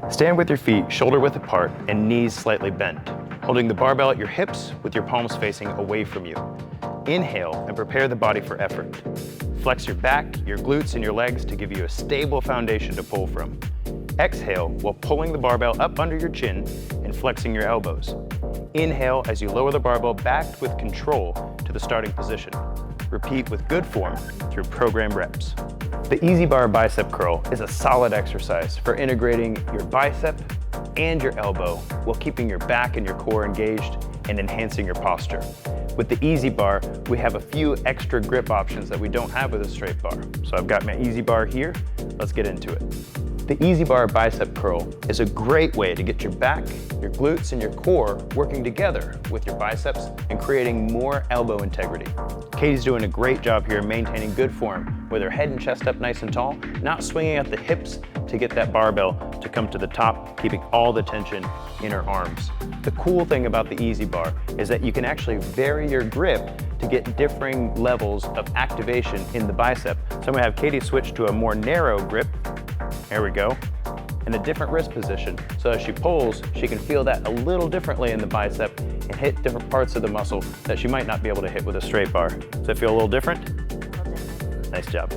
Stand with your feet shoulder width apart and knees slightly bent, holding the barbell at your hips with your palms facing away from you. Inhale and prepare the body for effort. Flex your back, your glutes, and your legs to give you a stable foundation to pull from. Exhale while pulling the barbell up under your chin and flexing your elbows. Inhale as you lower the barbell back with control to the starting position. Repeat with good form through program reps. The EZ Bar Bicep Curl is a solid exercise for integrating your bicep and your elbow while keeping your back and your core engaged and enhancing your posture. With the EZ Bar, we have a few extra grip options that we don't have with a straight bar. So I've got my EZ Bar here. Let's get into it. The EZ Bar Bicep Curl is a great way to get your back, your glutes, and your core working together with your biceps and creating more elbow integrity. Katie's doing a great job here maintaining good form with her head and chest up nice and tall, not swinging at the hips to get that barbell to come to the top, keeping all the tension in her arms. The cool thing about the EZ Bar is that you can actually vary your grip to get differing levels of activation in the bicep. So I'm gonna have Katie switch to a more narrow grip. There we go. And a different wrist position. So as she pulls, she can feel that a little differently in the bicep and hit different parts of the muscle that she might not be able to hit with a straight bar. Does that feel a little different? Nice job.